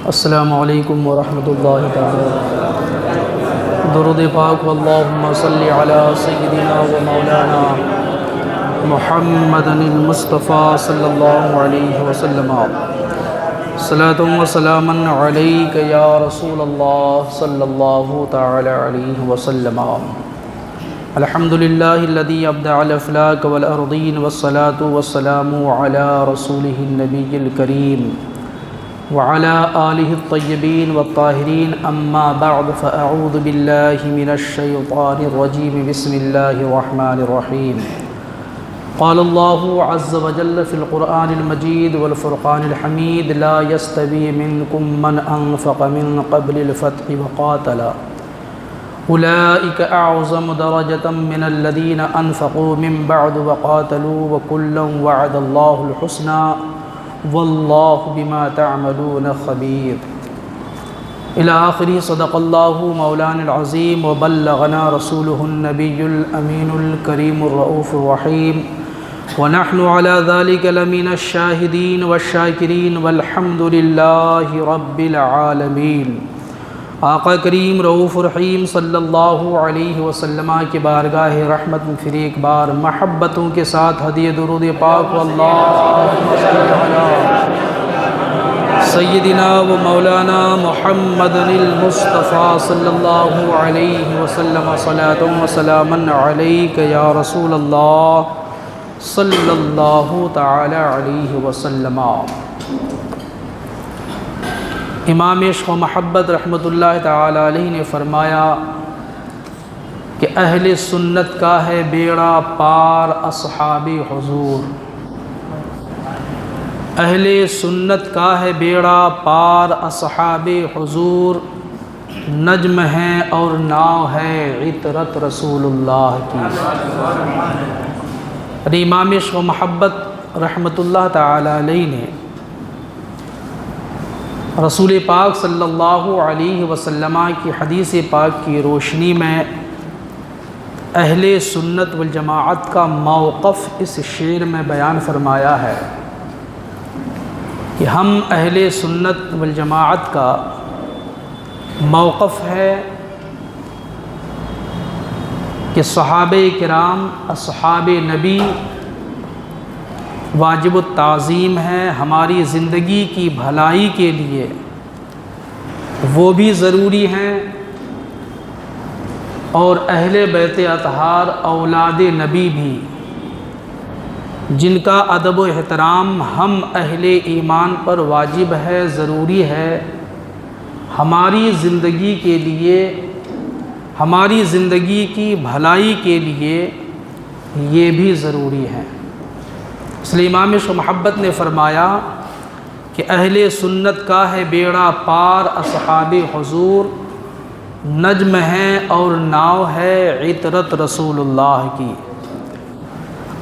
السلام علیکم ورحمۃ اللہ تعالی درود پاک اللہم صلی علی سیدنا و مولانا محمد المصطفیٰ صلی اللہ علیہ وسلم صلاۃ و سلاما علیک یا رسول اللہ صلی اللہ تعالی علیہ وسلم الحمدللہ الذی ابدع الافلاک والارضین والصلاة والسلام علی رسولہ النبی الکریم وعلى آلہ الطیبین والطاہرین اما بعد فاعوذ باللہ من الشیطان الرجیم بسم اللہ الرحمن الرحیم قال اللہ عز وجل فی القرآن المجید والفرقان الحمید لا يستوی منکم من انفق من قبل الفتح وقاتل اولئک اعظم درجة من الذین انفقوا من بعد وقاتلوا وکلا وعد اللہ الحسنى واللہ بما تعملون خبیر الى آخری صدق اللہ مولانا العظیم وبلغنا رسولہ النبی الامین الکریم الرؤوف الرحیم ونحن على ذلك لمن الشاہدین والشاکرین والحمد للہ رب العالمین۔ آقا کریم رؤوف الرحیم صلی اللہ علیہ وسلم کی بارگاہ رحمت میں پھر ایک بار محبتوں کے ساتھ ہدیہ درود پاک اللہم صلی علی سیدنا و مولانا محمد المصطفیٰ صلی اللہ علیہ وسلم صلاۃ و سلاما علیک یا رسول اللہ صلی اللہ تعالی علیہ وسلم۔ امام عشق و محبت رحمۃ اللہ تعالی علیہ نے فرمایا کہ اہل سنت کا ہے بیڑا پار اصحاب حضور، اہل سنت کا ہے بیڑا پار اصحاب حضور، نجم ہے اور ناؤ ہے عطرت رسول اللہ کی۔ امام عشق و محبت رحمۃ اللہ تعالی علیہ نے رسول پاک صلی اللہ علیہ وسلم کی حدیث پاک کی روشنی میں اہل سنت والجماعت کا موقف اس شعر میں بیان فرمایا ہے کہ ہم اہل سنت والجماعت کا موقف ہے کہ صحابہ کرام اصحاب نبی واجب التعظیم ہے، ہماری زندگی کی بھلائی کے لیے وہ بھی ضروری ہیں، اور اہل بیت اطہار اولاد نبی بھی، جن کا ادب و احترام ہم اہل ایمان پر واجب ہے، ضروری ہے، ہماری زندگی کے لیے، ہماری زندگی کی بھلائی کے لیے یہ بھی ضروری ہے۔ اس لیے امام عشق و محبت نے فرمایا کہ اہل سنت کا ہے بیڑا پار اصحاب حضور، نجم ہے اور ناؤ ہے عطرت رسول اللہ کی۔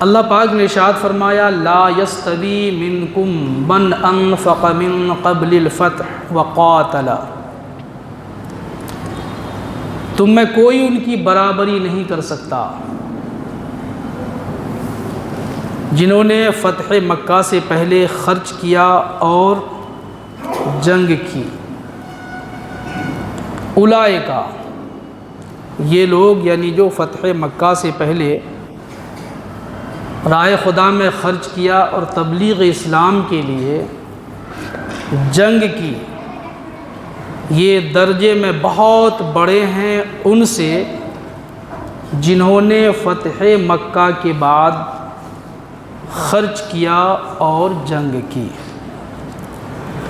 اللہ پاک نے ارشاد فرمایا لا یستوی منکم من انفق من قبل الفتح وقاتل، تم میں کوئی ان کی برابری نہیں کر سکتا جنہوں نے فتح مکہ سے پہلے خرچ کیا اور جنگ کی۔ اولئکا، یہ لوگ یعنی جو فتح مکہ سے پہلے راہ خدا میں خرچ کیا اور تبلیغ اسلام کے لیے جنگ کی، یہ درجے میں بہت بڑے ہیں ان سے جنہوں نے فتح مکہ کے بعد خرچ کیا اور جنگ کی۔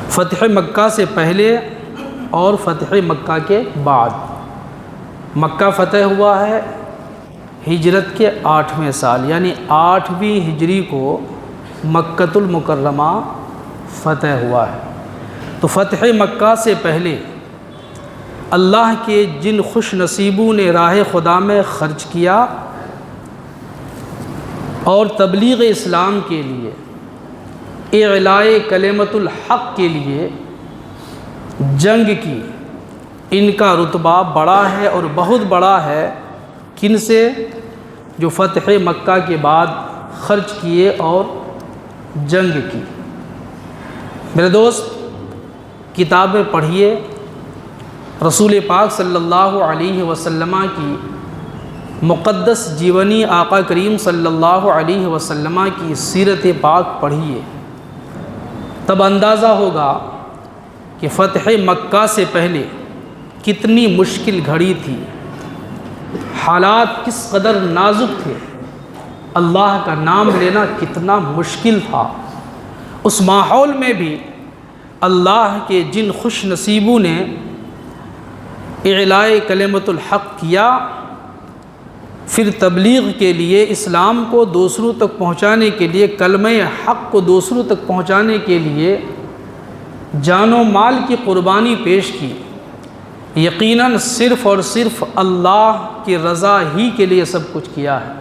فتح مکہ سے پہلے اور فتح مکہ کے بعد۔ مکہ فتح ہوا ہے ہجرت کے 8ویں سال، یعنی 8ویں ہجری کو مکۃ المکرمہ فتح ہوا ہے۔ تو فتح مکہ سے پہلے اللہ کے جن خوش نصیبوں نے راہ خدا میں خرچ کیا اور تبلیغ اسلام کے لیے، اعلاء کلمۃ الحق کے لیے جنگ کی، ان کا رتبہ بڑا ہے اور بہت بڑا ہے کن سے؟ جو فتح مکہ کے بعد خرچ کیے اور جنگ کی۔ میرے دوست، کتابیں پڑھیے، رسول پاک صلی اللہ علیہ وسلم کی مقدس جیونی آقا کریم صلی اللہ علیہ وسلم کی سیرت پاک پڑھیے، تب اندازہ ہوگا کہ فتح مکہ سے پہلے کتنی مشکل گھڑی تھی، حالات کس قدر نازک تھے، اللہ کا نام لینا کتنا مشکل تھا۔ اس ماحول میں بھی اللہ کے جن خوش نصیبوں نے اعلاء کلمۃ الحق کیا، پھر تبلیغ کے لیے اسلام کو دوسروں تک پہنچانے کے لیے، کلمہ حق کو دوسروں تک پہنچانے کے لیے جان و مال کی قربانی پیش کی، یقیناً صرف اور صرف اللہ کی رضا ہی کے لیے سب کچھ کیا ہے۔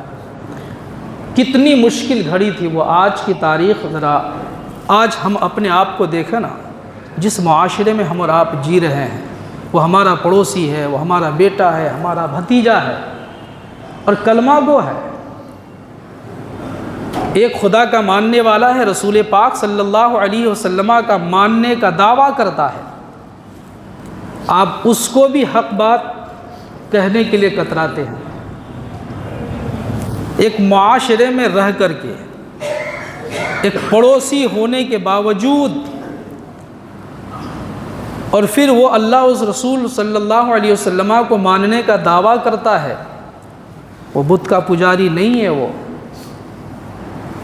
کتنی مشکل گھڑی تھی وہ۔ آج کی تاریخ ذرا آج ہم اپنے آپ کو دیکھیں نا، جس معاشرے میں ہم اور آپ جی رہے ہیں، وہ ہمارا پڑوسی ہے، وہ ہمارا بیٹا ہے، ہمارا بھتیجا ہے اور کلمہ گو ہے، ایک خدا کا ماننے والا ہے، رسول پاک صلی اللہ علیہ وسلم کا ماننے کا دعویٰ کرتا ہے، آپ اس کو بھی حق بات کہنے کے لیے کتراتے ہیں۔ ایک معاشرے میں رہ کر کے، ایک پڑوسی ہونے کے باوجود، اور پھر وہ اللہ اس رسول صلی اللہ علیہ وسلم کو ماننے کا دعویٰ کرتا ہے، وہ بت کا پجاری نہیں ہے۔ وہ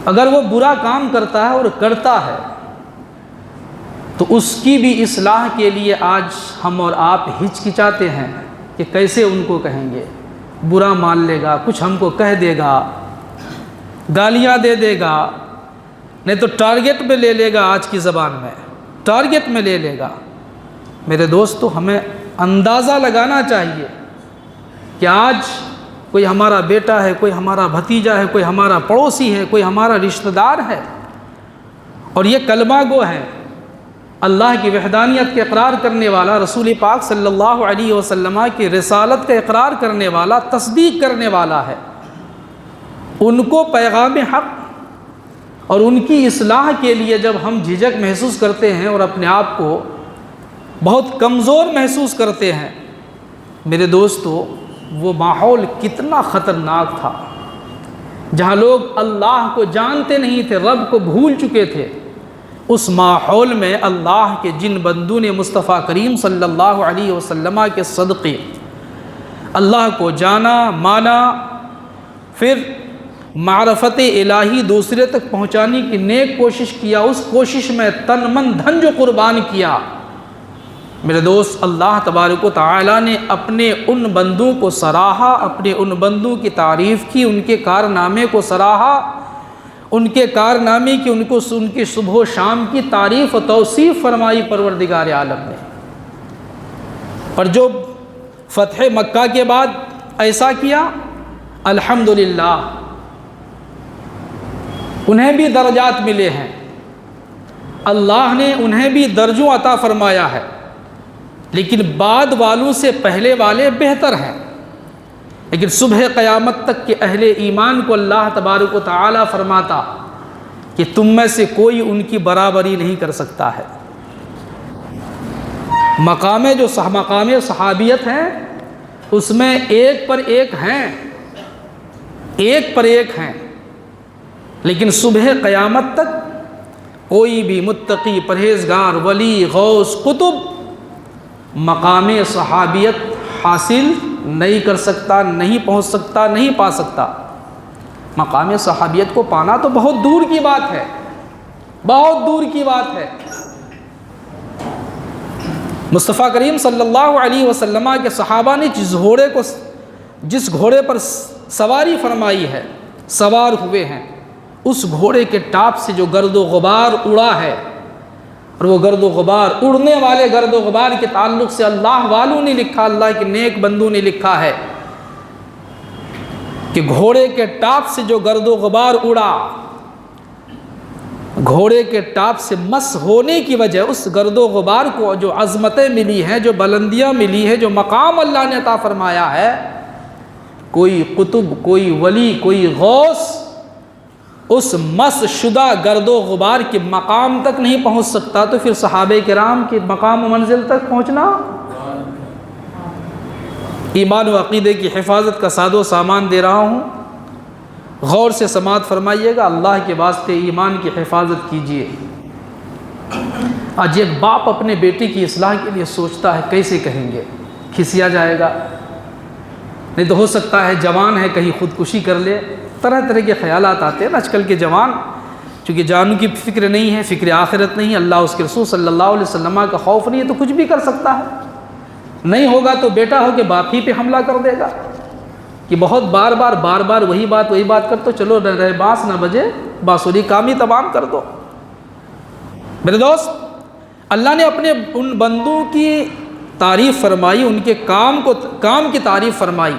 اگر وہ برا کام کرتا ہے اور کرتا ہے تو اس کی بھی اصلاح کے لیے آج ہم اور آپ ہچکچاتے ہیں کہ کیسے ان کو کہیں گے، برا مان لے گا، کچھ ہم کو کہہ دے گا، گالیاں دے دے گا، نہیں تو ٹارگٹ میں لے لے گا، آج کی زبان میں ٹارگٹ میں لے لے گا۔ میرے دوستو، ہمیں اندازہ لگانا چاہیے کہ آج کوئی ہمارا بیٹا ہے، کوئی ہمارا بھتیجا ہے، کوئی ہمارا پڑوسی ہے، کوئی ہمارا رشتہ دار ہے، اور یہ کلمہ گو ہے، اللہ کی وحدانیت کا اقرار کرنے والا، رسول پاک صلی اللہ علیہ وسلم کی رسالت کا اقرار کرنے والا، تصدیق کرنے والا ہے۔ ان کو پیغام حق اور ان کی اصلاح کے لیے جب ہم جھجک محسوس کرتے ہیں اور اپنے آپ کو بہت کمزور محسوس کرتے ہیں، میرے دوستو، وہ ماحول کتنا خطرناک تھا، جہاں لوگ اللہ کو جانتے نہیں تھے، رب کو بھول چکے تھے۔ اس ماحول میں اللہ کے جن بندوں نے مصطفیٰ کریم صلی اللہ علیہ وسلم کے صدقے اللہ کو جانا، مانا، پھر معرفت الہی دوسرے تک پہنچانے کی نیک کوشش کیا، اس کوشش میں تن من دھن جو قربان کیا، میرے دوست، اللہ تبارک و تعالیٰ نے اپنے ان بندوں کو سراہا، اپنے ان بندوں کی تعریف کی، ان کے کارنامے کو سراہا، ان کے کارنامے کی، ان کی صبح و شام کی تعریف و توصیف فرمائی پروردگار عالم نے۔ اور جو فتح مکہ کے بعد ایسا کیا، الحمدللہ انہیں بھی درجات ملے ہیں، اللہ نے انہیں بھی درجوں عطا فرمایا ہے، لیکن بعد والوں سے پہلے والے بہتر ہیں۔ لیکن صبح قیامت تک کے اہل ایمان کو اللہ تبارک و تعالیٰ فرماتا کہ تم میں سے کوئی ان کی برابری نہیں کر سکتا ہے۔ مقام صحابیت ہیں، اس میں ایک پر ایک ہیں، ایک پر ایک ہیں، لیکن صبح قیامت تک کوئی بھی متقی، پرہیزگار، ولی، غوث، قطب مقام صحابیت حاصل نہیں کر سکتا، نہیں پہنچ سکتا، نہیں پا سکتا۔ مقام صحابیت کو پانا تو بہت دور کی بات ہے، بہت دور کی بات ہے۔ مصطفیٰ کریم صلی اللہ علیہ وسلم کے صحابہ نے جس گھوڑے پر سواری فرمائی ہے، سوار ہوئے ہیں، اس گھوڑے کے ٹاپ سے جو گرد و غبار اڑا ہے، اور وہ گرد و غبار، اڑنے والے گرد و غبار کے تعلق سے اللہ والوں نے لکھا، اللہ کے نیک بندوں نے لکھا ہے کہ گھوڑے کے ٹاپ سے جو گرد و غبار اڑا، گھوڑے کے ٹاپ سے مس ہونے کی وجہ، اس گرد و غبار کو جو عظمتیں ملی ہیں، جو بلندیاں ملی ہیں، جو مقام اللہ نے عطا فرمایا ہے، کوئی قطب، کوئی ولی، کوئی غوث اس مس شدہ گرد و غبار کے مقام تک نہیں پہنچ سکتا تو پھر صحابہ کرام کے مقام و منزل تک پہنچنا؟ ایمان و عقیدے کی حفاظت کا ساز و سامان دے رہا ہوں، غور سے سماعت فرمائیے گا، اللہ کے واسطے ایمان کی حفاظت کیجیے۔ آج ایک باپ اپنے بیٹے کی اصلاح کے لیے سوچتا ہے کیسے کہیں گے، کھسیا جائے گا، نہیں تو ہو سکتا ہے جوان ہے کہیں خودکشی کر لے، طرح طرح کے خیالات آتے ہیں۔ آج کل کے جوان چونکہ جانوں کی فکر نہیں ہے، فکر آخرت نہیں ہے، اللہ اس کے رسول صلی اللہ علیہ وسلم کا خوف نہیں ہے، تو کچھ بھی کر سکتا ہے۔ نہیں ہوگا تو بیٹا ہو کے باپ ہی پہ حملہ کر دے گا کہ بہت بار بار وہی بات کر، تو چلو رہے بانس نہ بجے بانسری کام ہی تمام کر دو۔ میرے دوست، اللہ نے اپنے ان بندوں کی تعریف فرمائی، ان کے کام کی تعریف فرمائی،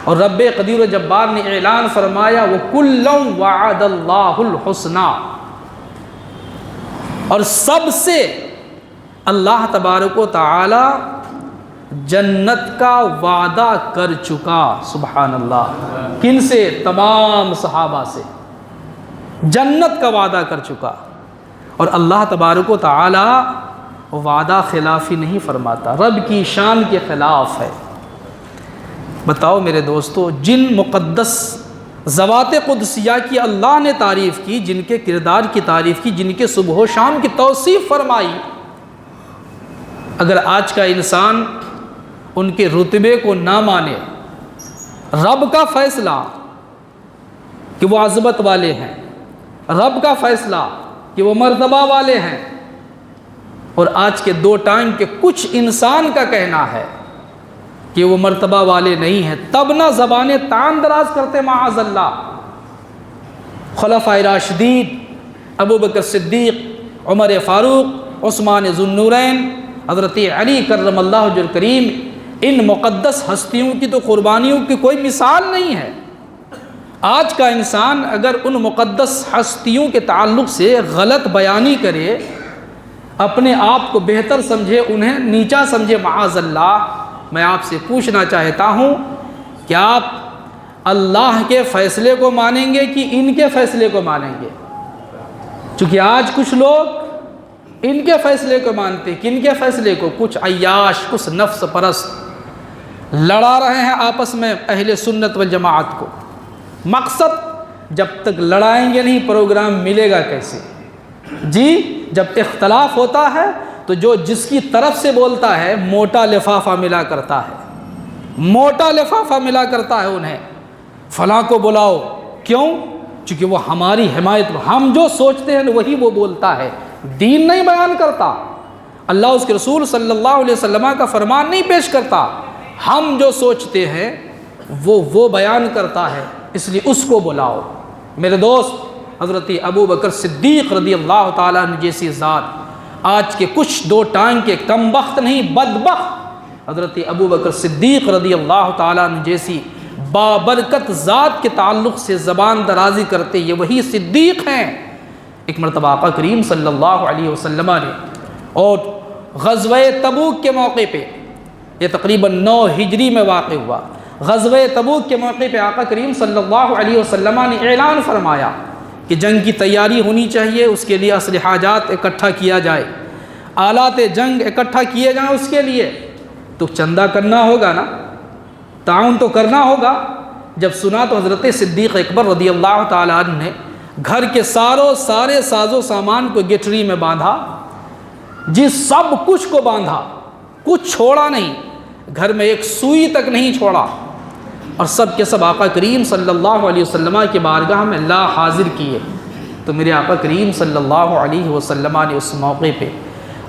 اور رب قدیر و جبار نے اعلان فرمایا وَكُلًّا وَعَدَ اللَّهُ الْحُسْنَى، اور سب سے اللہ تبارک و تعالی جنت کا وعدہ کر چکا۔ سبحان اللہ، کن سے؟ تمام صحابہ سے جنت کا وعدہ کر چکا۔ اور اللہ تبارک و تعالی وعدہ خلافی نہیں فرماتا، رب کی شان کے خلاف ہے۔ بتاؤ میرے دوستو، جن مقدس ذوات قدسیہ کی اللہ نے تعریف کی، جن کے کردار کی تعریف کی، جن کے صبح و شام کی توصیف فرمائی، اگر آج کا انسان ان کے رتبے کو نہ مانے، رب کا فیصلہ کہ وہ عظمت والے ہیں، رب کا فیصلہ کہ وہ مرتبہ والے ہیں، اور آج کے دو ٹائم کے کچھ انسان کا کہنا ہے کہ وہ مرتبہ والے نہیں ہیں، تب نہ زبانیں تان دراز کرتے معاذ اللہ۔ خلفائے راشدین ابو بکر صدیق، عمر فاروق، عثمان ذو النورین، حضرت علی کرم اللہ وجہ الکریم، ان مقدس ہستیوں کی تو قربانیوں کی کوئی مثال نہیں ہے۔ آج کا انسان اگر ان مقدس ہستیوں کے تعلق سے غلط بیانی کرے، اپنے آپ کو بہتر سمجھے، انہیں نیچا سمجھے معاذ اللہ، میں آپ سے پوچھنا چاہتا ہوں کہ آپ اللہ کے فیصلے کو مانیں گے کہ ان کے فیصلے کو مانیں گے؟ چونکہ آج کچھ لوگ ان کے فیصلے کو مانتے، کن کے فیصلے کو؟ کچھ عیاش، کچھ نفس پرست لڑا رہے ہیں آپس میں اہل سنت والجماعت کو۔ مقصد، جب تک لڑائیں گے نہیں پروگرام ملے گا کیسے؟ جی، جب اختلاف ہوتا ہے تو جو جس کی طرف سے بولتا ہے موٹا لفافہ ملا کرتا ہے، موٹا لفافہ ملا کرتا ہے انہیں، فلاں کو بلاؤ، کیوں؟ چونکہ وہ ہماری حمایت، ہم جو سوچتے ہیں وہی وہ بولتا ہے، دین نہیں بیان کرتا، اللہ اس کے رسول صلی اللہ علیہ وسلم کا فرمان نہیں پیش کرتا، ہم جو سوچتے ہیں وہ بیان کرتا ہے، اس لیے اس کو بلاؤ۔ میرے دوست، حضرت ابو بکر صدیق رضی اللہ تعالیٰ عنہ جیسی ذات، آج کے کچھ دو ٹانگ کے کم بخت نہیں بدبخت حضرت ابو بکر صدیق رضی اللہ تعالیٰ عنہ جیسی بابرکت ذات کے تعلق سے زبان درازی کرتے، یہ وہی صدیق ہیں۔ ایک مرتبہ آقا کریم صلی اللہ علیہ وسلم نے، اور غزوہ تبوک کے موقع پہ، یہ تقریباً 9 ہجری میں واقع ہوا، غزوہ تبوک کے موقع پہ آقا کریم صلی اللہ علیہ وسلم نے اعلان فرمایا کہ جنگ کی تیاری ہونی چاہیے، اس کے لیے اسلحہ جات اکٹھا کیا جائے، آلات جنگ اکٹھا کیے جائیں، اس کے لیے تو چندہ کرنا ہوگا نا، تعاون تو کرنا ہوگا۔ جب سنا تو حضرت صدیق اکبر رضی اللہ تعالیٰ عنہ نے گھر کے سارے ساز و سامان کو گٹری میں باندھا، جی سب کچھ کو باندھا، کچھ چھوڑا نہیں، گھر میں ایک سوئی تک نہیں چھوڑا، اور سب کے سب آقا کریم صلی اللہ علیہ وسلم کی بارگاہ میں لا حاضر کیے۔ تو میرے آقا کریم صلی اللہ علیہ وسلم نے اس موقع پہ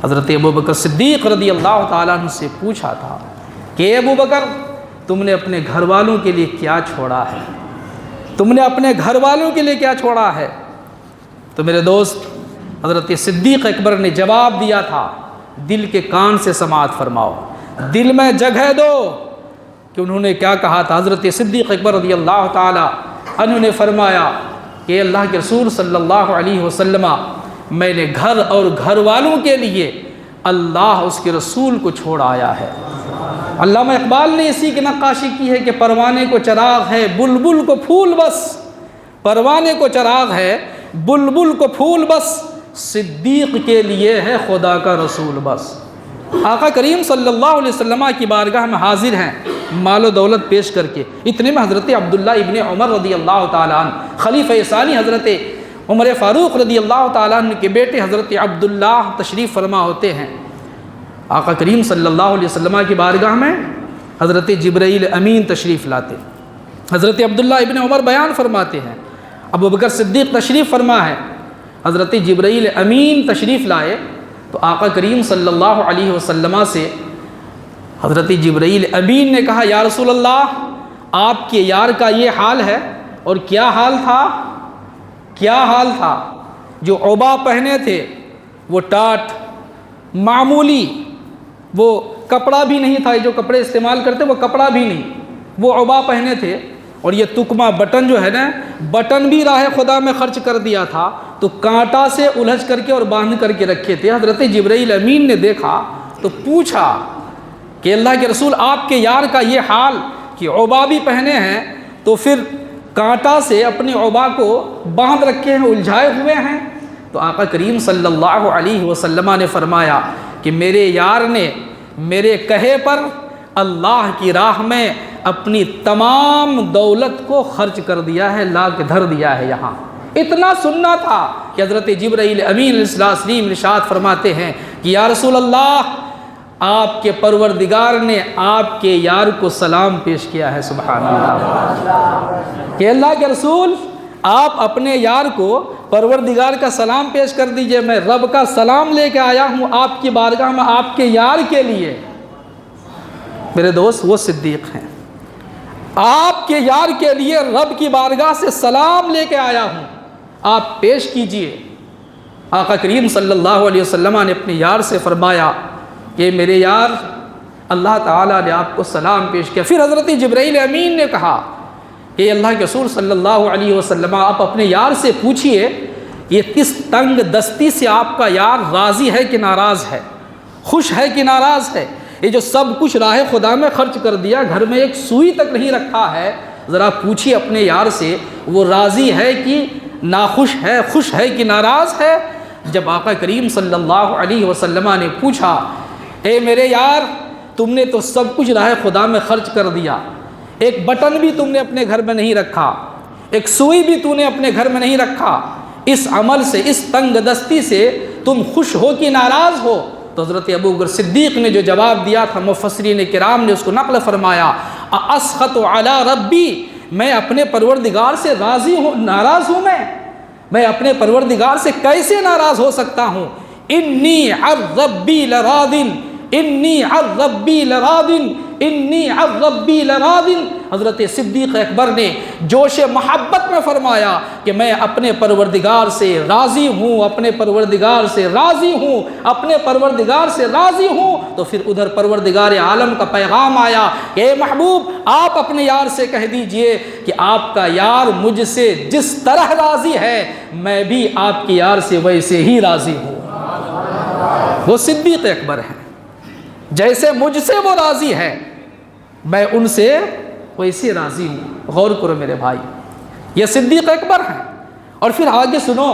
حضرت ابو بکر صدیق رضی اللہ تعالیٰ عنہ سے پوچھا تھا کہ ابو بکر، تم نے اپنے گھر والوں کے لیے کیا چھوڑا ہے؟ تم نے اپنے گھر والوں کے لیے کیا چھوڑا ہے؟ تو میرے دوست، حضرت صدیق اکبر نے جواب دیا تھا، دل کے کان سے سماعت فرماؤ، دل میں جگہ دو، کہ انہوں نے کیا کہا تھا۔ حضرت صدیق اکبر رضی اللہ تعالی عنہ نے فرمایا کہ اللہ کے رسول صلی اللہ علیہ وسلم، میں نے گھر اور گھر والوں کے لیے اللہ اس کے رسول کو چھوڑ آیا ہے۔ علامہ اقبال نے اسی کی نقاشی کی ہے کہ پروانے کو چراغ ہے، بلبل کو پھول، بس پروانے کو چراغ ہے، بلبل کو پھول بس، صدیق کے لیے ہے خدا کا رسول بس۔ آقا کریم صلی اللہ علیہ وسلم کی بارگاہ میں حاضر ہیں مال و دولت پیش کر کے۔ اتنے میں حضرت عبداللہ ابن عمر رضی اللہ تعالیٰ عنہ، خلیفہ ثانی حضرت عمر فاروق رضی اللہ تعالیٰ عنہ کے بیٹے حضرت عبداللہ تشریف فرما ہوتے ہیں۔ آقا کریم صلی اللہ علیہ وسلم کی بارگاہ میں حضرت جبرائیل امین تشریف لاتے، حضرت عبداللہ ابن عمر بیان فرماتے ہیں، ابو بکر صدیق تشریف فرما ہے، حضرت جبرائیل امین تشریف لائے تو آقا کریم صلی اللہ علیہ وسلم سے حضرت جبرائیل امین نے کہا، یا رسول اللہ، آپ کے یار کا یہ حال ہے۔ اور کیا حال تھا؟ کیا حال تھا؟ جو عبا پہنے تھے وہ ٹاٹ، معمولی، وہ کپڑا بھی نہیں تھا، جو کپڑے استعمال کرتے وہ کپڑا بھی نہیں، وہ عبا پہنے تھے، اور یہ تکمہ بٹن جو ہے نا، بٹن بھی راہ خدا میں خرچ کر دیا تھا تو کانٹا سے الجھ کر کے اور باندھ کر کے رکھے تھے۔ حضرت جبرائیل امین نے دیکھا تو پوچھا کہ اللہ کے رسول، آپ کے یار کا یہ حال کہ عبا بھی پہنے ہیں تو پھر کانٹا سے اپنی عبا کو باندھ رکھے ہیں، الجھائے ہوئے ہیں؟ تو آقا کریم صلی اللہ علیہ وسلم نے فرمایا کہ میرے یار نے میرے کہے پر اللہ کی راہ میں اپنی تمام دولت کو خرچ کر دیا ہے، لا کے دھر دیا ہے یہاں۔ اتنا سننا تھا کہ حضرت جبرائیل امین علیہ السلام ارشاد فرماتے ہیں کہ یا رسول اللہ، آپ کے پروردگار نے آپ کے یار کو سلام پیش کیا ہے۔ سبحان اللہ، کہ اللہ کے رسول، آپ اپنے یار کو پروردگار کا سلام پیش کر دیجئے، میں رب کا سلام لے کے آیا ہوں آپ کی بارگاہ میں آپ کے یار کے لیے۔ میرے دوست، وہ صدیق ہیں، آپ کے یار کے لیے رب کی بارگاہ سے سلام لے کے آیا ہوں، آپ پیش کیجئے۔ آقا کریم صلی اللہ علیہ وسلم نے اپنے یار سے فرمایا کہ میرے یار، اللہ تعالیٰ نے آپ کو سلام پیش کیا۔ پھر حضرت جبرائیل امین نے کہا کہ اللہ کے رسول صلی اللہ علیہ وسلم، آپ اپنے یار سے پوچھئے یہ اس تنگ دستی سے آپ کا یار راضی ہے کہ ناراض ہے، خوش ہے کہ ناراض ہے؟ یہ جو سب کچھ راہ خدا میں خرچ کر دیا، گھر میں ایک سوئی تک نہیں رکھا ہے، ذرا پوچھئے اپنے یار سے وہ راضی ہے کہ ناخوش ہے، خوش ہے کہ ناراض ہے؟ جب آقا کریم صلی اللہ علیہ وسلم نے پوچھا، اے میرے یار، تم نے تو سب کچھ راہ خدا میں خرچ کر دیا، ایک بٹن بھی تم نے اپنے گھر میں نہیں رکھا، ایک سوئی بھی تم نے اپنے گھر میں نہیں رکھا، اس عمل سے، اس تنگ دستی سے تم خوش ہو کہ ناراض ہو؟ تو حضرت ابو بکر صدیق نے جو جواب دیا تھا، مفسرین کرام نے اس کو نقل فرمایا، اسخط علی ربی، میں اپنے پروردگار سے راضی ہوں، ناراض ہوں؟ میں اپنے پروردگار سے کیسے ناراض ہو سکتا ہوں؟ انی عن ربی لراض، انی عن ربی لراض، انی عن ربی لراض۔ حضرت صدیق اکبر نے جوش محبت میں فرمایا کہ میں اپنے پروردگار سے راضی ہوں، اپنے پروردگار سے راضی ہوں، اپنے پروردگار سے راضی ہوں۔ تو پھر ادھر پروردگار عالم کا پیغام آیا کہ اے محبوب، آپ اپنے یار سے کہہ دیجئے کہ آپ کا یار مجھ سے جس طرح راضی ہے، میں بھی آپ کے یار سے ویسے ہی راضی ہوں۔ وہ صدیق اکبر ہیں، جیسے مجھ سے وہ راضی ہے، میں ان سے ویسے راضی ہوں۔ غور کرو میرے بھائی، یہ صدیق اکبر ہیں۔ اور پھر آگے سنو،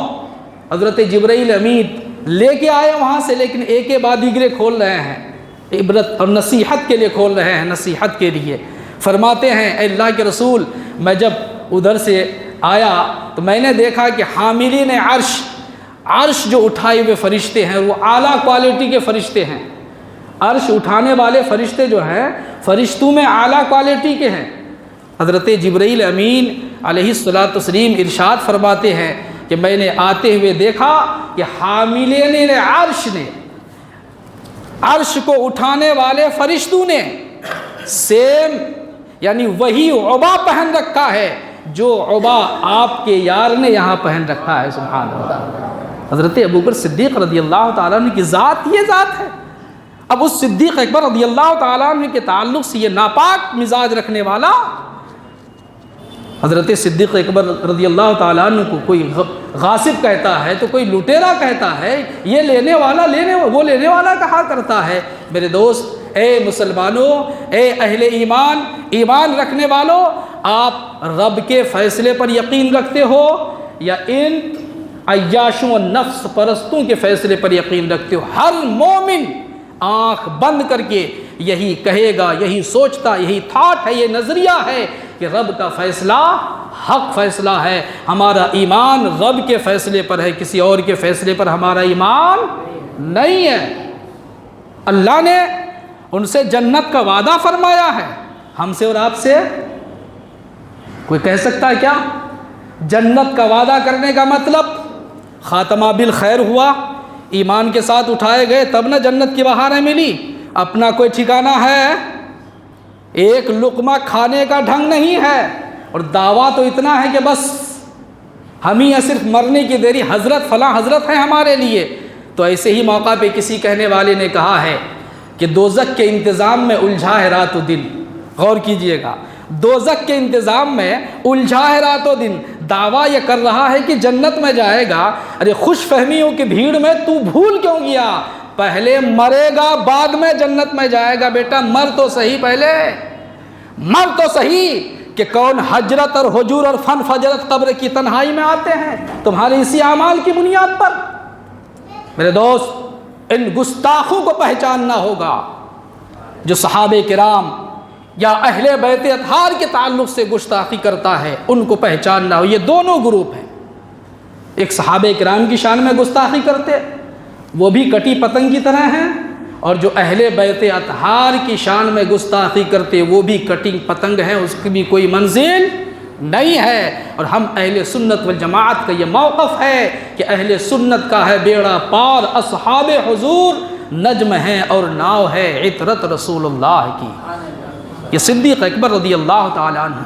حضرت جبرائیل امین لے کے آئے وہاں سے، لیکن ایک کے بعد دیگرے کھول رہے ہیں، عبرت اور نصیحت کے لیے کھول رہے ہیں، نصیحت کے لیے۔ فرماتے ہیں اے اللہ کے رسول، میں جب ادھر سے آیا تو میں نے دیکھا کہ حاملین عرش جو اٹھائے ہوئے فرشتے ہیں وہ اعلیٰ کوالٹی کے فرشتے ہیں۔ عرش اٹھانے والے فرشتے جو ہیں، فرشتوں میں اعلیٰ کوالٹی کے ہیں۔ حضرت جبرائیل امین علیہ السلام ارشاد فرماتے ہیں کہ میں نے آتے ہوئے دیکھا کہ حاملین عرش نے، عرش کو اٹھانے والے فرشتوں نے سیم، یعنی وہی عبا پہن رکھا ہے جو عبا آپ کے یار نے یہاں پہن رکھا ہے۔ سبحان اللہ۔ حضرت ابوبکر صدیق رضی اللہ تعالیٰ عنہ کی ذات یہ ذات ہے۔ اب اس صدیق اکبر رضی اللہ تعالیٰ عنہ کے تعلق سے یہ ناپاک مزاج رکھنے والا حضرت صدیق اکبر رضی اللہ تعالیٰ عنہ کو کوئی غاصب کہتا ہے تو کوئی لٹیرا کہتا ہے، یہ وہ لینے والا کہا کرتا ہے۔ میرے دوست، اے مسلمانوں، اے اہل ایمان رکھنے والوں، آپ رب کے فیصلے پر یقین رکھتے ہو یا ان عیاشوں و نفس پرستوں کے فیصلے پر یقین رکھتے ہو؟ ہر مومن آنکھ بند کر کے یہی کہے گا، یہی سوچتا، یہی تھاٹ ہے، یہ نظریہ ہے کہ رب کا فیصلہ حق فیصلہ ہے، ہمارا ایمان رب کے فیصلے پر ہے، کسی اور کے فیصلے پر ہمارا ایمان نہیں ہے۔ اللہ نے ان سے جنت کا وعدہ فرمایا ہے، ہم سے اور آپ سے کوئی کہہ سکتا ہے کیا؟ جنت کا وعدہ کرنے کا مطلب خاتمہ بالخیر ہوا، ایمان کے ساتھ اٹھائے گئے تب نہ جنت کی بہاریں ملی؟ اپنا کوئی ٹھکانہ ہے؟ ایک لقمہ کھانے کا ڈھنگ نہیں ہے، اور دعویٰ تو اتنا ہے کہ بس ہم ہی صرف مرنے کی دیری، حضرت فلاں حضرت ہے ہمارے لیے۔ تو ایسے ہی موقع پہ کسی کہنے والے نے کہا ہے کہ دوزخ کے انتظام میں الجھا ہے رات و دن۔ غور کیجئے گا، دوزخ کے انتظام میں الجھا ہے رات و دن، دعویٰ یہ کر رہا ہے کہ جنت میں جائے گا۔ ارے خوش فہمیوں کی بھیڑ میں تو بھول کیوں گیا؟ پہلے مرے گا بعد میں جنت میں جائے گا۔ بیٹا مر تو صحیح، پہلے مر تو صحیح، کہ کون حجرت اور حجور اور فن فجرت قبر کی تنہائی میں آتے ہیں تمہارے اسی اعمال کی بنیاد پر۔ میرے دوست، ان گستاخوں کو پہچاننا ہوگا جو صحابہ کرام یا اہل بیت اطہار کے تعلق سے گستاخی کرتا ہے، ان کو پہچاننا ہو۔ یہ دونوں گروپ ہیں، ایک صحابہ کرام کی شان میں گستاخی کرتے، وہ بھی کٹی پتنگ کی طرح ہیں، اور جو اہل بیت اطہار کی شان میں گستاخی کرتے وہ بھی کٹی پتنگ ہیں، اس کی بھی کوئی منزل نہیں ہے۔ اور ہم اہل سنت والجماعت کا یہ موقف ہے کہ اہل سنت کا ہے بیڑا پار، اصحاب حضور نجم ہیں اور ناؤ ہے عطرت رسول اللہ کی۔ یہ صدیق اکبر رضی اللہ تعالی عنہ،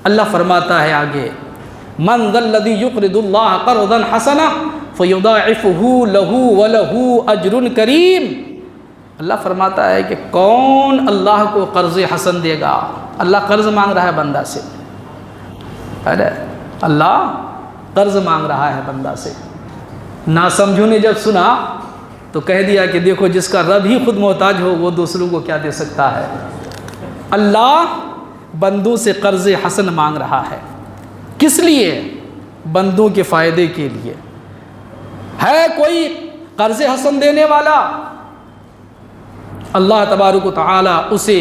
اللہ فرماتا ہے آگے، من ذا الذی یقرض اللہ قرضا حسنا فیضاعفہ لہ ولہ اجر کریم۔ اللہ فرماتا ہے کہ کون اللہ کو قرض حسن دے گا؟ اللہ قرض مانگ رہا ہے بندہ سے، ارے اللہ قرض مانگ رہا ہے بندہ سے۔ ناسمجھوں نے جب سنا تو کہہ دیا کہ دیکھو جس کا رب ہی خود محتاج ہو وہ دوسروں کو کیا دے سکتا ہے۔ اللہ بندوں سے قرض حسن مانگ رہا ہے، کس لیے؟ بندوں کے فائدے کے لیے۔ ہے کوئی قرض حسن دینے والا؟ اللہ تبارک و تعالی اسے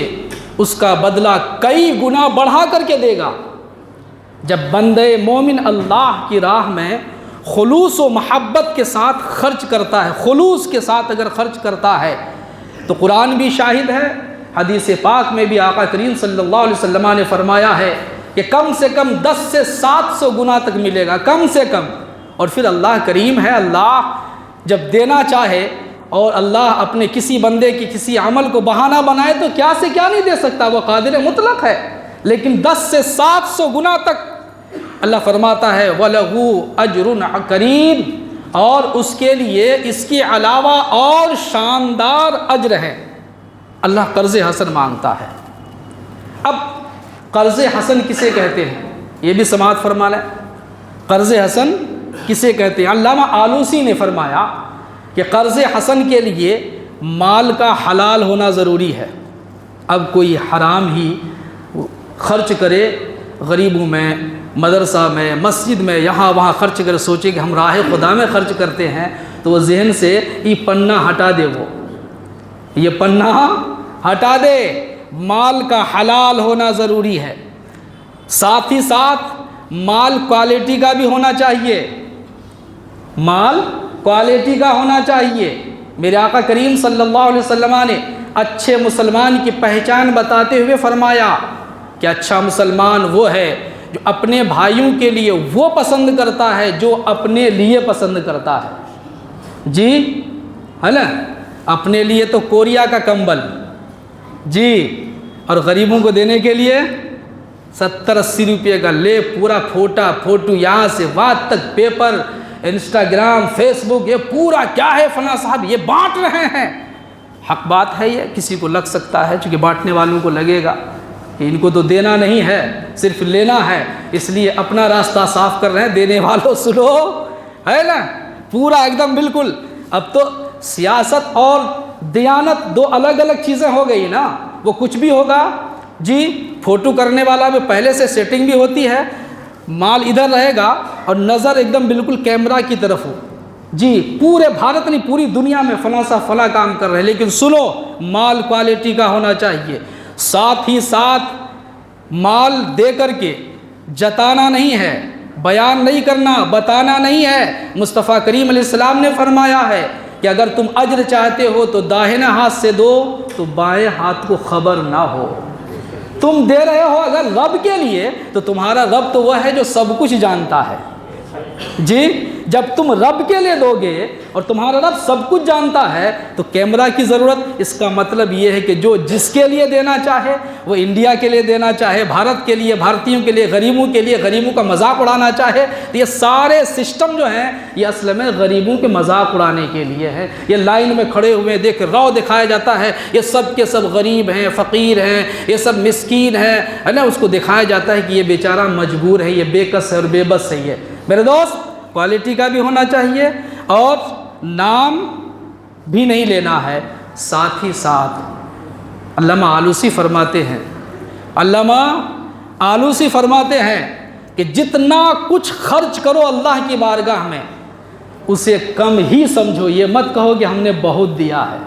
اس کا بدلہ کئی گنا بڑھا کر کے دے گا۔ جب بندے مومن اللہ کی راہ میں خلوص و محبت کے ساتھ خرچ کرتا ہے، خلوص کے ساتھ اگر خرچ کرتا ہے تو قرآن بھی شاہد ہے، حدیث پاک میں بھی آقا کریم صلی اللہ علیہ وسلم نے فرمایا ہے کہ کم سے کم 10 سے 700 گنا تک ملے گا، کم سے کم۔ اور پھر اللہ کریم ہے، اللہ جب دینا چاہے اور اللہ اپنے کسی بندے کی کسی عمل کو بہانہ بنائے تو کیا سے کیا نہیں دے سکتا، وہ قادر مطلق ہے۔ لیکن 10 سے 700 گنا تک اللہ فرماتا ہے وَلَهُ أَجْرٌ كَرِيمٌ، اور اس کے لیے اس کے علاوہ اور شاندار اجر ہے۔ اللہ قرض حسن مانگتا ہے۔ اب قرض حسن کسے کہتے ہیں یہ بھی سماعت فرما لیں۔ قرض حسن کسے کہتے ہیں؟ علامہ آلوسی نے فرمایا کہ قرض حسن کے لیے مال کا حلال ہونا ضروری ہے۔ اب کوئی حرام ہی خرچ کرے، غریبوں میں، مدرسہ میں، مسجد میں، یہاں وہاں خرچ کرے، سوچے کہ ہم راہ خدا میں خرچ کرتے ہیں، تو وہ ذہن سے یہ پنہ ہٹا دے، وہ یہ پنہ ہٹا دے۔ مال کا حلال ہونا ضروری ہے، ساتھ ہی ساتھ مال کوالٹی کا بھی ہونا چاہیے، مال کوالٹی کا ہونا چاہیے۔ میرے آقا کریم صلی اللہ علیہ وسلم نے اچھے مسلمان کی پہچان بتاتے ہوئے فرمایا کہ اچھا مسلمان وہ ہے جو اپنے بھائیوں کے لیے وہ پسند کرتا ہے جو اپنے لیے پسند کرتا ہے۔ جی ہے نا، اپنے لیے تو کوریا کا کمبل، جی، اور غریبوں کو دینے کے لیے 70-80 روپے کا لے، پورا فوٹو یہاں سے وہاں تک، پیپر، انسٹاگرام، فیس بک، یہ پورا کیا ہے فلاں صاحب یہ بانٹ رہے ہیں۔ حق بات ہے، یہ کسی کو لگ سکتا ہے، چونکہ بانٹنے والوں کو لگے گا، ان کو تو دینا نہیں ہے، صرف لینا ہے، اس لیے اپنا راستہ صاف کر رہے ہیں۔ دینے والوں سنو، ہے نا، پورا ایک دم بالکل۔ اب تو سیاست اور دیانت دو الگ الگ چیزیں ہو گئی نا۔ وہ کچھ بھی ہوگا جی، فوٹو کرنے والا میں پہلے سے سیٹنگ بھی ہوتی ہے، مال ادھر رہے گا اور نظر ایک دم بالکل کیمرہ کی طرف ہو جی، پورے بھارت نہیں پوری دنیا میں فلاں سا فلاں کام کر رہے ہیں، لیکن سنو، مال کوالٹی کا ہونا چاہیے، ساتھ ہی ساتھ مال دے کر کے جتانا نہیں ہے، بیان نہیں کرنا، بتانا نہیں ہے۔ مصطفیٰ کریم علیہ السلام نے فرمایا ہے کہ اگر تم اجر چاہتے ہو تو داہنے ہاتھ سے دو تو بائیں ہاتھ کو خبر نہ ہو۔ تم دے رہے ہو اگر رب کے لیے تو تمہارا رب تو وہ ہے جو سب کچھ جانتا ہے جی۔ جب تم رب کے لیے دو گے اور تمہارا رب سب کچھ جانتا ہے تو کیمرہ کی ضرورت، اس کا مطلب یہ ہے کہ جو جس کے لیے دینا چاہے، وہ انڈیا کے لیے دینا چاہے، بھارت کے لیے، بھارتیوں کے لیے، غریبوں کا مذاق اڑانا چاہے، تو یہ سارے سسٹم جو ہیں یہ اصل میں غریبوں کے مذاق اڑانے کے لیے ہے۔ یہ لائن میں کھڑے ہوئے دیکھ رو دکھایا جاتا ہے، یہ سب کے سب غریب ہیں، فقیر ہیں، یہ سب مسکین ہیں، ہے نا، اس کو دکھایا جاتا ہے کہ یہ بیچارہ مجبور ہے، یہ بے کس ہے اور بے بس ہے۔ میرے دوست، کوالٹی کا بھی ہونا چاہیے اور نام بھی نہیں لینا ہے۔ ساتھ ہی ساتھ علامہ آلوسی فرماتے ہیں کہ جتنا کچھ خرچ کرو اللہ کی بارگاہ میں اسے کم ہی سمجھو، یہ مت کہو کہ ہم نے بہت دیا ہے۔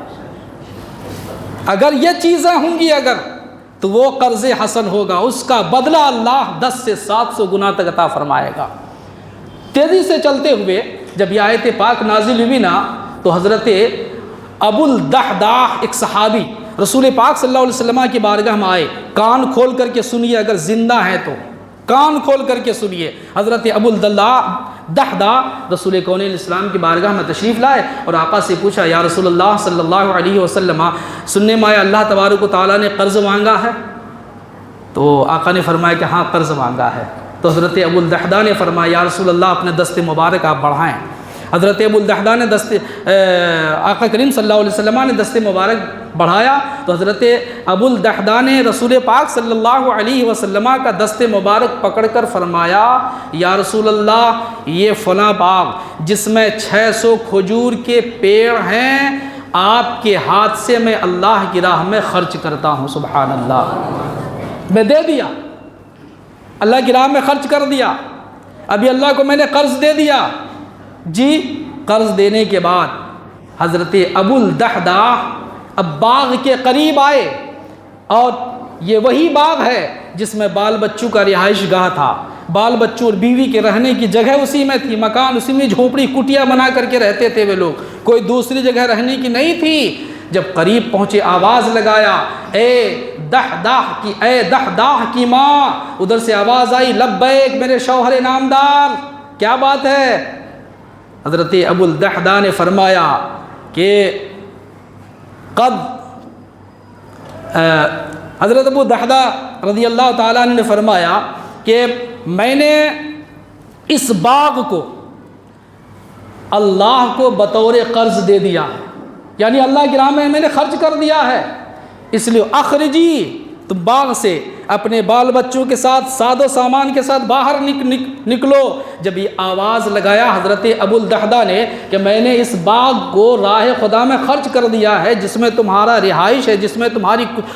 اگر یہ چیزیں ہوں گی اگر تو وہ قرض حسن ہوگا، اس کا بدلہ اللہ 10 سے 700 گنا تک عطا فرمائے گا۔ تیزی سے چلتے ہوئے جب یہ آیت پاک نازل ہوئی نا تو حضرت ابو الدحداح ایک صحابی رسول پاک صلی اللہ علیہ وسلم کی بارگاہ میں آئے۔ کان کھول کر کے سنیے، اگر زندہ ہے تو کان کھول کر کے سنیے۔ حضرت ابو الدحداح رسول کون علیہ السلام کی بارگاہ میں تشریف لائے اور آقا سے پوچھا، یا رسول اللہ صلی اللہ علیہ وسلم، سننے میں آیا اللہ تبارک و تعالیٰ نے قرض مانگا ہے؟ تو آقا نے فرمایا کہ ہاں قرض مانگا ہے۔ تو حضرت ابو الدحداح نے فرمایا، یا رسول اللہ اپنے دست مبارک آپ بڑھائیں۔ حضرت ابو الدحداح نے آقا کریم صلی اللہ علیہ وسلم نے دست مبارک بڑھایا تو حضرت ابو الدحداح نے رسول پاک صلی اللہ علیہ وسلم کا دست مبارک پکڑ کر فرمایا، یا رسول اللہ یہ فلاں باغ جس میں 600 کھجور کے پیڑ ہیں، آپ کے ہاتھ سے میں اللہ کی راہ میں خرچ کرتا ہوں۔ سبحان اللہ، میں دے دیا، اللہ کی راہ میں خرچ کر دیا، ابھی اللہ کو میں نے قرض دے دیا جی۔ قرض دینے کے بعد حضرت ابو الدحداح اب باغ کے قریب آئے اور یہ وہی باغ ہے جس میں بال بچوں کا رہائش گاہ تھا، بال بچوں اور بیوی کے رہنے کی جگہ اسی میں تھی، مکان اسی میں، جھونپڑی کٹیا بنا کر کے رہتے تھے وہ لوگ، کوئی دوسری جگہ رہنے کی نہیں تھی۔ جب قریب پہنچے آواز لگایا، اے دحداح کی ماں، ادھر سے آواز آئی، لبیک میرے شوہر نامدار، کیا بات ہے؟ حضرت ابو الدحداح نے فرمایا کہ حضرت ابو الدحداح رضی اللہ تعالیٰ عنہ نے فرمایا کہ میں نے اس باغ کو اللہ کو بطور قرض دے دیا ہے، یعنی اللہ کی راہ میں نے خرچ کر دیا ہے، اس لیے اخرجی، تم باغ سے اپنے بال بچوں کے ساتھ ساد و سامان کے ساتھ باہر نکلو۔ جب یہ آواز لگایا حضرت ابو الدحداح نے کہ میں نے اس باغ کو راہ خدا میں خرچ کر دیا ہے، جس میں تمہارا رہائش ہے، جس میں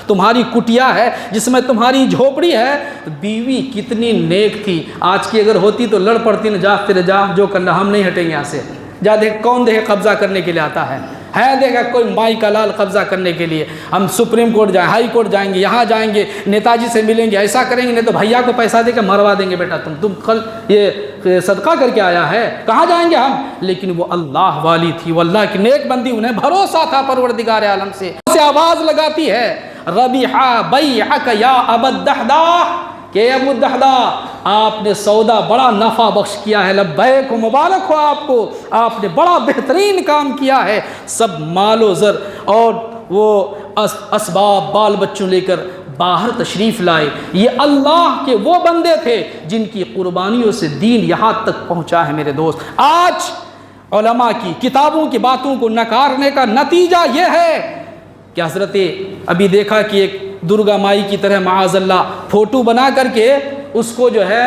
تمہاری کٹیا ہے، جس میں تمہاری جھوپڑی ہے، تو بیوی کتنی نیک تھی، آج کی اگر ہوتی تو لڑ پڑتی، نہ جا تیرے جا، جو کرنا ہم نہیں ہٹیں گے یہاں سے، جا دیکھ کون دیکھے قبضہ کرنے کے لیے آتا ہے دیکھا کوئی مائی کا لال قبضہ کرنے کے لیے، ہم سپریم کورٹ جائیں، ہائی کورٹ جائیں گے، یہاں جائیں گے، نیتا جی سے ملیں گے، ایسا کریں گے، نہیں تو بھیا کو پیسہ دے کے مروا دیں گے، بیٹا تم کل یہ صدقہ کر کے آیا ہے، کہاں جائیں گے ہم؟ لیکن وہ اللہ والی تھی، وہ اللہ کی نیک بندی، انہیں بھروسہ تھا پروردگار عالم سے آواز لگاتی ہے، ربیحا بیعک یا ابا الدحداح، کہ ابو الدحداح آپ نے سودا بڑا نفع بخش کیا ہے، لبیک و مبارک ہو آپ کو، آپ نے بڑا بہترین کام کیا ہے۔ سب مال و زر اور وہ اسباب بال بچوں لے کر باہر تشریف لائے۔ یہ اللہ کے وہ بندے تھے جن کی قربانیوں سے دین یہاں تک پہنچا ہے۔ میرے دوست، آج علماء کی کتابوں کی باتوں کو نکارنے کا نتیجہ یہ ہے کہ حضرت ابھی دیکھا کہ ایک درگا مائی کی طرح معاذ اللہ فوٹو بنا کر کے اس کو جو ہے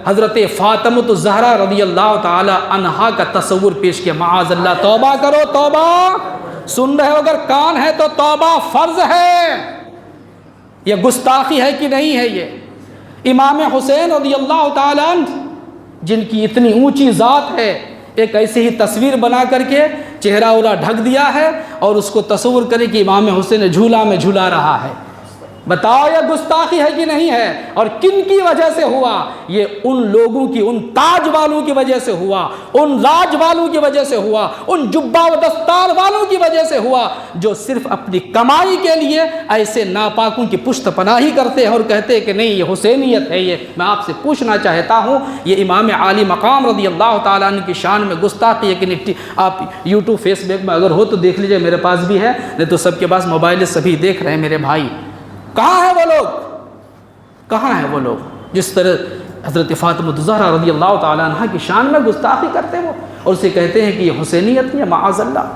حضرت فاطمہ الزہرا رضی اللہ تعالی عنہا کا تصور پیش کیا. معاذ اللہ. توبہ کرو توبہ. سن رہے ہو اگر کان ہے تو توبہ فرض ہے. یہ گستاخی ہے کہ نہیں ہے؟ یہ امام حسین رضی اللہ تعالی عنہ جن کی اتنی اونچی ذات ہے، ایک ایسی ہی تصویر بنا کر کے چہرہ اورا ڈھک دیا ہے اور اس کو تصور کرے کہ امام حسین جھولا میں جھولا رہا ہے. بتاؤ یہ گستاخی ہے کہ نہیں ہے؟ اور کن کی وجہ سے ہوا؟ یہ ان لوگوں کی، ان تاج والوں کی وجہ سے ہوا، ان راج والوں کی وجہ سے ہوا، ان جبہ و دستار والوں کی وجہ سے ہوا، جو صرف اپنی کمائی کے لیے ایسے ناپاکوں کی پشت پناہی کرتے ہیں اور کہتے ہیں کہ نہیں یہ حسینیت ہے. یہ میں آپ سے پوچھنا چاہتا ہوں، یہ امام عالی مقام رضی اللہ تعالیٰ عنہ کی شان میں گستاخی ہے کہ نہیں؟ آپ یوٹیوب فیس بک میں اگر ہو تو دیکھ لیجئے، میرے پاس بھی ہے، نہیں تو سب کے پاس موبائل سبھی دیکھ رہے ہیں میرے بھائی. کہاں ہیں وہ لوگ؟ کہاں ہیں وہ لوگ جس طرح حضرت فاطمہ الزہرا رضی اللہ تعالیٰ عنہ کی شان میں گستاخی کرتے وہ اور اسے کہتے ہیں کہ یہ حسینیت ہے؟ معاذ اللہ.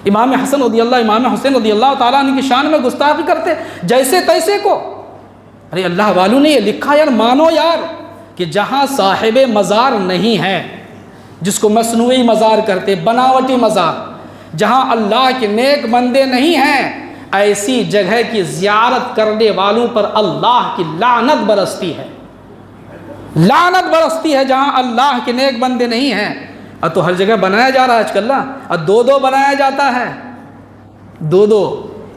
امام حسین رضی اللہ تعالیٰ عنہ کی شان میں گستاخی کرتے جیسے تیسے کو. ارے اللہ والوں نے یہ لکھا یار، مانو یار کہ جہاں صاحب مزار نہیں ہے، جس کو مصنوعی مزار کرتے، بناوٹی مزار، جہاں اللہ کے نیک بندے نہیں ہیں، ایسی جگہ کی زیارت کرنے والوں پر اللہ کی لعنت برستی ہے. لعنت برستی ہے جہاں اللہ کے نیک بندے نہیں ہیں. اب تو ہر جگہ بنایا جا رہا ہے آج کل نا، اب دو بنایا جاتا ہے، دو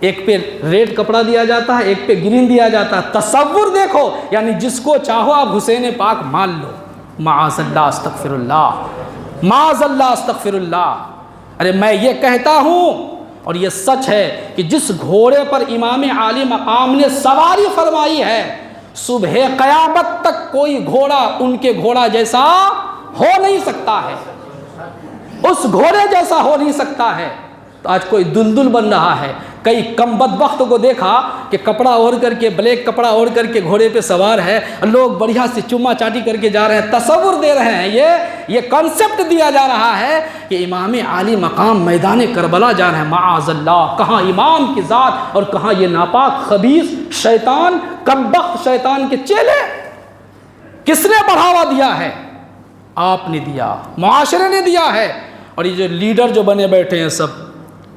ایک پہ ریڈ کپڑا دیا جاتا ہے، ایک پہ گرین دیا جاتا ہے. تصور دیکھو، یعنی جس کو چاہو آپ حسین پاک مان لو. معاذ اللہ، استغفر اللہ، معاذ اللہ، استغفر اللہ. ارے میں یہ کہتا ہوں اور یہ سچ ہے کہ جس گھوڑے پر امام عالی مقام نے سواری فرمائی ہے، صبح قیامت تک کوئی گھوڑا ان کے گھوڑا جیسا ہو نہیں سکتا ہے، اس گھوڑے جیسا ہو نہیں سکتا ہے. تو آج کوئی دلدل بن رہا ہے. کئی کم بدبخت کو دیکھا کہ کپڑا اوڑھ کر کے، بلیک کپڑا اوڑھ کر کے گھوڑے پہ سوار ہے، لوگ بڑھیا سے چما چاٹی کر کے جا رہے ہیں، تصور دے رہے ہیں. یہ کنسپٹ دیا جا رہا ہے کہ امام عالی مقام میدان کربلا جا رہے ہیں. معاذ اللہ. کہاں امام کی ذات اور کہاں یہ ناپاک خبیث شیطان، کمبخت شیطان کے چیلے. کس نے بڑھاوا دیا ہے؟ آپ نے دیا، معاشرے نے دیا ہے. اور یہ جو لیڈر جو بنے بیٹھے ہیں سب،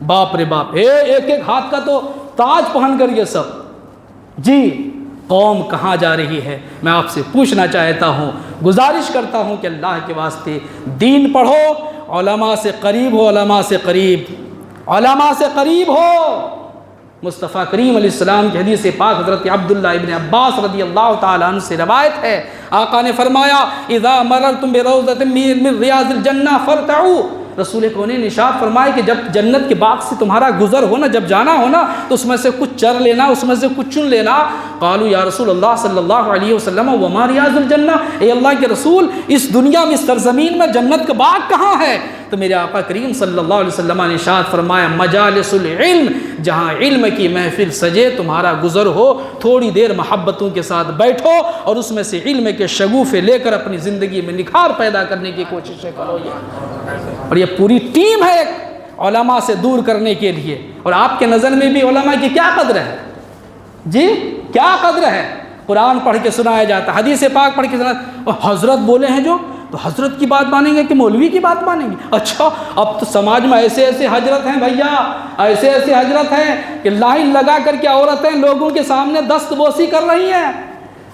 باپ رے باپ، ایک ایک ہاتھ کا تو تاج پہن کر یہ سب. جی قوم کہاں جا رہی ہے؟ میں آپ سے پوچھنا چاہتا ہوں، گزارش کرتا ہوں کہ اللہ کے واسطے دین پڑھو، علماء سے قریب ہو، علماء سے قریب، علماء سے قریب ہو. مصطفیٰ کریم علیہ السلام کی حدیث پاک حضرت عبداللہ ابن عباس رضی اللہ تعالیٰ عنہ سے روایت ہے، آقا نے فرمایا اذا مررتم بروضۃ من ریاض الجنہ فارتعوا. رسول کونین نے ارشاد فرمایا کہ جب جنت کے باغ سے تمہارا گزر ہو نا، جب جانا ہو نا، تو اس میں سے کچھ چر لینا، اس میں سے کچھ چن لینا. قالوا یا رسول اللہ صلی اللہ علیہ وسلم وما ریاض الجنہ، اے اللہ کے رسول اس دنیا میں، اس سرزمین میں جنت کا باغ کہاں ہے؟ تو میرے آقا کریم صلی اللہ علیہ وسلم نے ارشاد فرمایا مجالس العلم، جہاں علم کی محفل سجے، تمہارا گزر ہو، تھوڑی دیر محبتوں کے ساتھ بیٹھو اور اس میں سے علم کے شگوفے لے کر اپنی زندگی میں نکھار پیدا کرنے کی کوششیں کرو. اور یہ پوری ٹیم ہے علماء سے دور کرنے کے لیے. اور آپ کے نظر میں بھی علماء کی کیا قدر ہے؟ جی کیا قدر ہے؟ قرآن پڑھ کے سنایا جاتا، حدیث پاک پڑھ کے سنایا، حضرت بولے ہیں جو، تو حضرت کی بات مانیں گے کہ مولوی کی بات مانیں گے؟ اچھا اب تو سماج میں ایسے ایسے حضرت ہیں بھیا، ایسے ایسے حضرت ہیں کہ لائن لگا کر کے عورتیں لوگوں کے سامنے دست بوسی کر رہی ہیں.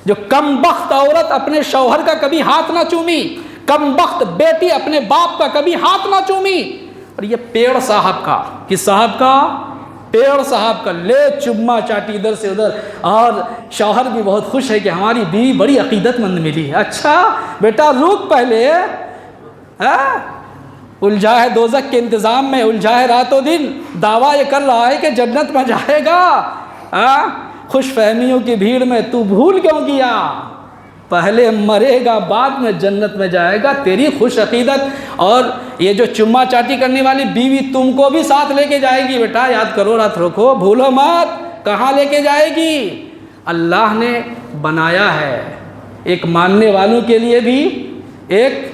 جو کم بخت عورت اپنے شوہر کا کبھی ہاتھ نہ چومی، کم بخت بیٹی اپنے باپ کا کبھی ہاتھ نہ چومی. اور یہ پیڑ صاحب کا، کس صاحب کا؟ پیڑ صاحب کا لے چما چاٹی ادھر سے ادھر. اور شوہر بھی بہت خوش ہے کہ ہماری بیوی بڑی عقیدت مند ملی ہے. اچھا بیٹا رک، پہلے الجھا ہے دوزخ کے انتظام میں، الجھا ہے رات و دن، دعویٰ یہ کر رہا ہے کہ جنت میں جائے گا. خوش فہمیوں کی بھیڑ میں تو بھول کیوں گیا؟ پہلے مرے گا بعد میں جنت میں جائے گا. تیری خوش عقیدت اور یہ جو چما چاٹی کرنے والی بیوی تم کو بھی ساتھ لے کے جائے گی. بیٹا یاد کرو، رات رکھو، بھولو مت. کہاں لے کے جائے گی؟ اللہ نے بنایا ہے، ایک ماننے والوں کے لیے بھی، ایک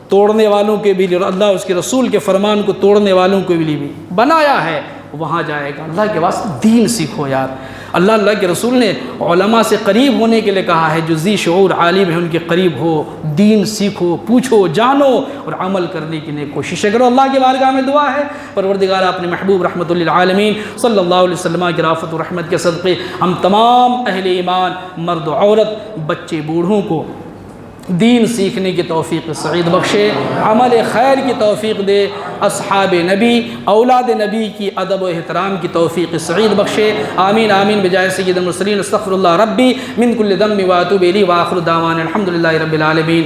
توڑنے والوں کے بھی لیے. اللہ اس کے رسول کے فرمان کو توڑنے والوں کے لیے بھی بنایا ہے. وہاں جائے گا. اللہ کے واسطے دین سیکھو یار. اللہ کے رسول نے علماء سے قریب ہونے کے لیے کہا ہے، جو ذی شعور عالم ہے ان کے قریب ہو، دین سیکھو، پوچھو، جانو اور عمل کرنے کی نیک کوشش کرو۔ اللہ کی بارگاہ میں دعا ہے، پروردگار اپنے محبوب رحمت للعالمین صلی اللہ علیہ وسلم کی رافت و رحمت کے صدقے ہم تمام اہل ایمان، مرد و عورت، بچے بوڑھوں کو دین سیکھنے کی توفیق سعید بخشے، عمل خیر کی توفیق دے، اصحاب نبی، اولاد نبی کی ادب و احترام کی توفیق سعید بخشے، آمین آمین بجائے سید المرسلین، استغفر اللہ ربی من کل ذنب واتوب الیہ، وآخر دعوانا الحمدللہ رب العالمین۔